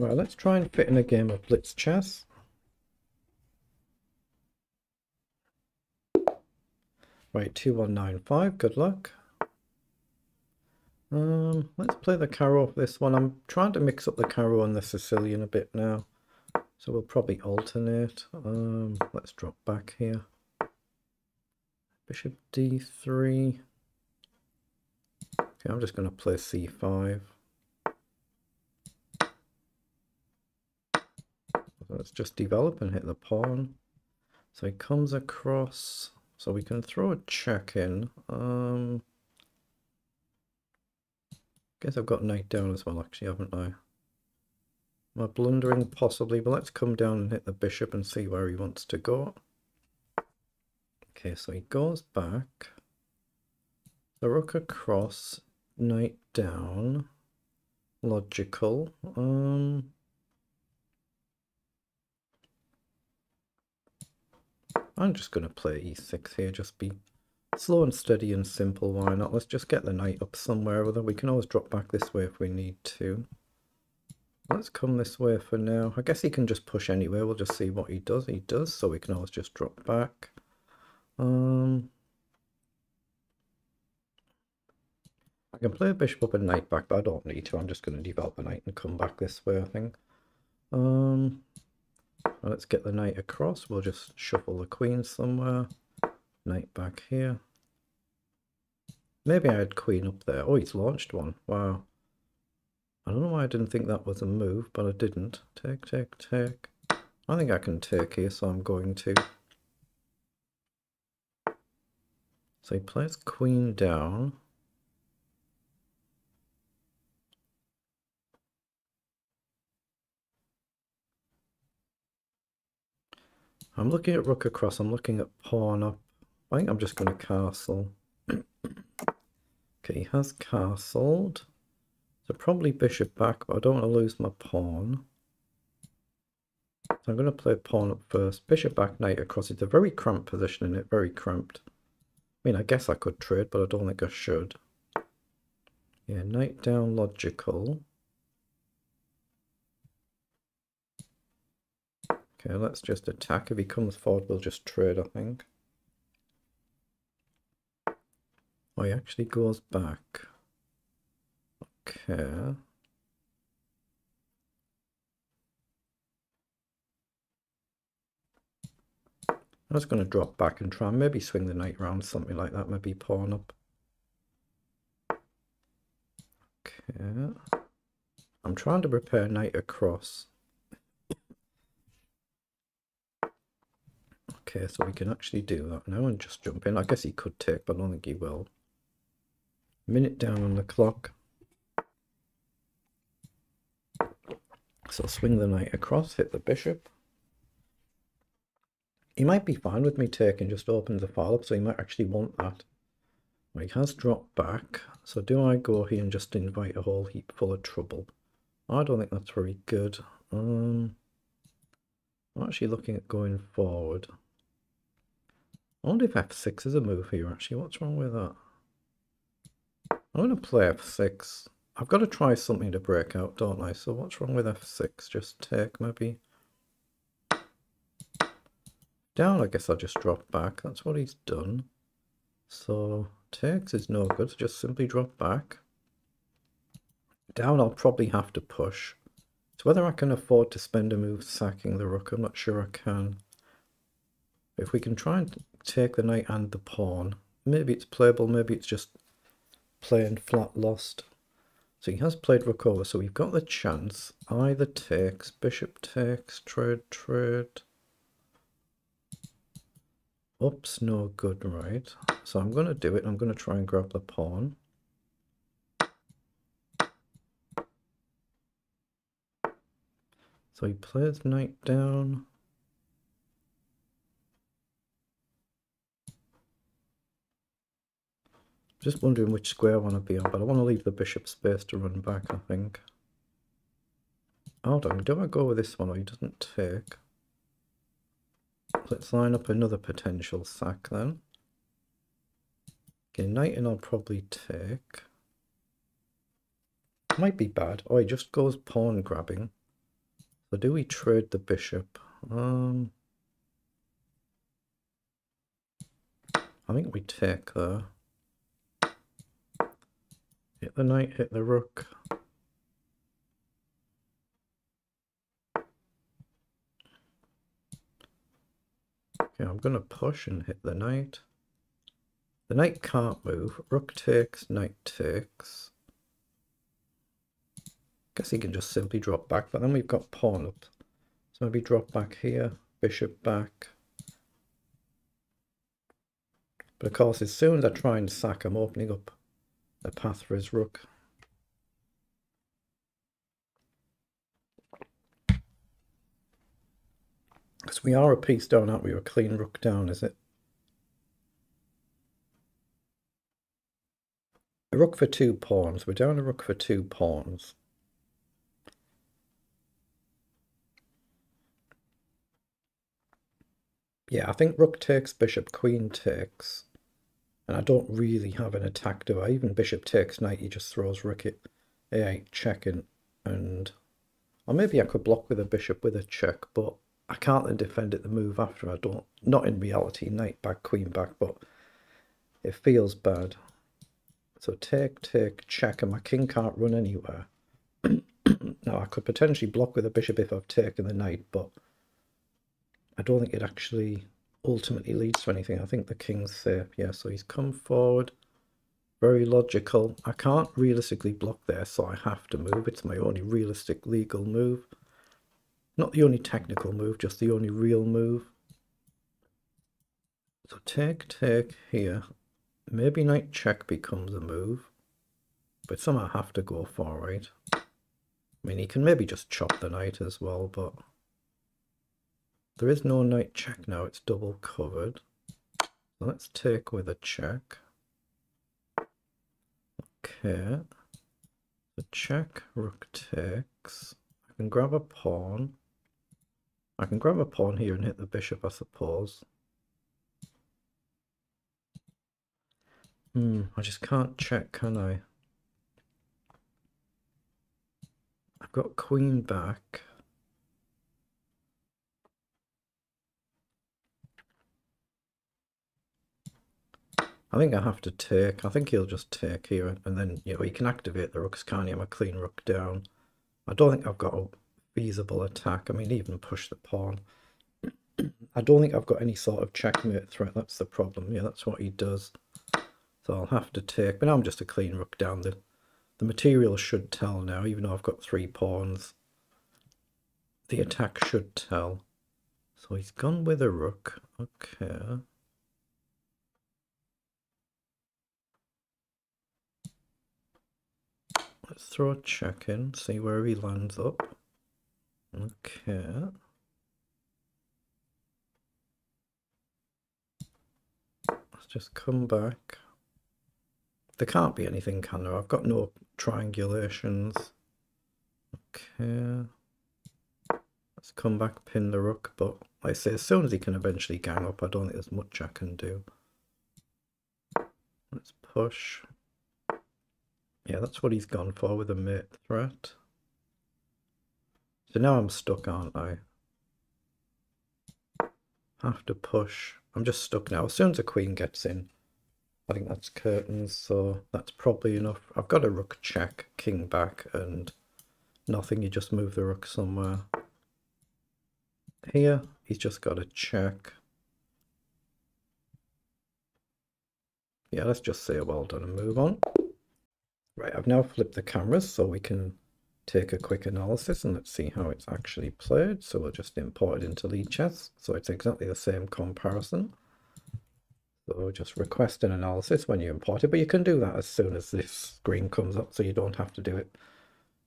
Right, let's try and fit in a game of blitz chess. Right, 2195, good luck. Let's play the Caro for this one. I'm trying to mix up the Caro and the Sicilian a bit now, so we'll probably alternate. Let's drop back here. Bishop d3. Okay, I'm just going to play c5. Let's just develop and hit the pawn. So he comes across, so we can throw a check in. Guess I've got knight down as well, actually, haven't I? Am I blundering? Possibly, but let's come down and hit the bishop and see where he wants to go. Okay, so he goes back. The rook across, knight down. Logical. I'm just going to play e6 here, just be slow and steady and simple, why not? Let's just get the knight up somewhere, although we can always drop back this way if we need to. Let's come this way for now. I guess he can just push anywhere, we'll just see what he does. He does, so we can always just drop back. I can play a bishop up and knight back, but I don't need to. I'm just going to develop a knight and come back this way, I think. Let's get the knight across. We'll just shuffle the queen somewhere. Knight back here. Maybe I had queen up there. Oh, he's launched one. Wow. I don't know why I didn't think that was a move, but I didn't. Take, take, take. I think I can take here, so I'm going to. So he plays queen down. I'm looking at rook across. I'm looking at pawn up. I think I'm just going to castle. Okay, he has castled. So probably bishop back, but I don't want to lose my pawn. So I'm going to play pawn up first. Bishop back, knight across. It's a very cramped position in it, very cramped. I mean, I guess I could trade, but I don't think I should. Yeah, knight down, logical. Okay, let's just attack. If he comes forward, we'll just trade, I think. Oh, he actually goes back. Okay. I was going to drop back and try and maybe swing the knight around, something like that, maybe pawn up. Okay. I'm trying to prepare knight across. Okay, so we can actually do that now and just jump in. I guess he could take, but I don't think he will. Minute down on the clock. So swing the knight across, hit the bishop. He might be fine with me taking, just opens the file up, so he might actually want that. Well, he has dropped back, so do I go here and just invite a whole heap full of trouble? I don't think that's very good. I'm actually looking at going forward. I wonder if f6 is a move here, actually. What's wrong with that? I'm going to play f6. I've got to try something to break out, don't I? So what's wrong with f6? Just take, maybe. Down, I guess I'll just drop back. That's what he's done. So takes is no good. Just simply drop back. Down, I'll probably have to push. So whether I can afford to spend a move sacking the rook, I'm not sure I can. If we can try and take the knight and the pawn, maybe it's playable, maybe it's just plain flat lost. So he has played rook over, so we've got the chance. Either takes, bishop takes, trade, trade. Oops, no good, right? So I'm going to do it. I'm going to try and grab the pawn. So he plays knight down. Just wondering which square I want to be on, but I want to leave the bishop space to run back, I think. Hold on, do I go with this one or he doesn't take? Let's line up another potential sack then. Okay, knight and I'll probably take. Might be bad. Oh, he just goes pawn grabbing. So do we trade the bishop? I think we take there. Hit the knight, hit the rook. Okay, I'm going to push and hit the knight. The knight can't move. Rook takes, knight takes. Guess he can just simply drop back, but then we've got pawn up. So maybe drop back here, bishop back. But of course, as soon as I try and sack, I'm opening up a path for his rook. Because we are a piece down, aren't we? A clean rook down, is it? A rook for 2 pawns. We're down a rook for 2 pawns. Yeah, I think rook takes, bishop, queen takes. And I don't really have an attack, do I? Even bishop takes knight, he just throws rook at a8, checking. And... or maybe I could block with a bishop with a check, but I can't then defend it the move after. I don't... not in reality, knight back, queen back, but it feels bad. So take, check, and my king can't run anywhere. Now, I could potentially block with a bishop if I've taken the knight, but I don't think it actually ultimately leads to anything. I think the king's safe. Yeah, so he's come forward. Very logical. I can't realistically block there, so I have to move. It's my only realistic legal move. Not the only technical move, just the only real move. So take here. Maybe knight check becomes a move, but somehow I have to go for it. I mean, he can maybe just chop the knight as well, but there is no knight check now. It's double covered. So let's take with a check. Okay. The check, rook takes. I can grab a pawn. I can grab a pawn here and hit the bishop, I suppose. I just can't check, can I? I've got queen back. I think I have to take. I think he'll just take here, and then, you know, he can activate the rooks, can't he? I'm a clean rook down. I don't think I've got a feasible attack. I mean, even push the pawn. I don't think I've got any sort of checkmate threat. That's the problem. Yeah, that's what he does. So I'll have to take. But now I'm just a clean rook down. The material should tell now, even though I've got 3 pawns. The attack should tell. So he's gone with a rook. Okay. Let's throw a check in, see where he lands up. Okay. Let's just come back. There can't be anything, can there? I've got no triangulations. Okay. Let's come back, pin the rook, but like I say, as soon as he can eventually gang up, I don't think there's much I can do. Let's push. Yeah, that's what he's gone for with a mate threat. So now I'm stuck, aren't I? Have to push. I'm just stuck now. As soon as the queen gets in, I think that's curtains, so that's probably enough. I've got a rook check, king back, and nothing. You just move the rook somewhere. Here, he's just got a check. Yeah, let's just say well done and move on. Right, I've now flipped the cameras so we can take a quick analysis and let's see how it's actually played. So we'll just import it into Lichess. So it's exactly the same comparison. So just request an analysis when you import it, but you can do that as soon as this screen comes up, so you don't have to do it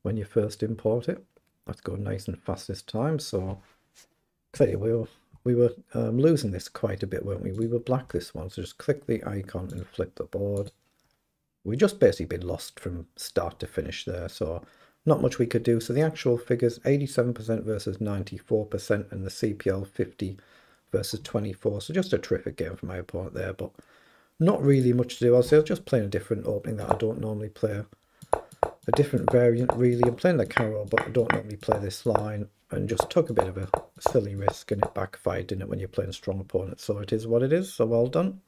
when you first import it. Let's go nice and fast this time. So clearly we were losing this quite a bit, weren't we? We were black this one, so just click the icon and flip the board. We just basically been lost from start to finish there, so not much we could do. So the actual figures, 87% versus 94%, and the CPL 50 versus 24. So just a terrific game for my opponent there, but not really much to do. I'll say I was just playing a different opening that I don't normally play. A different variant, really. I'm playing the Carol, but I don't normally play this line. and just took a bit of a silly risk, and it backfired, didn't it, when you're playing strong opponents. So it is what it is. So well done.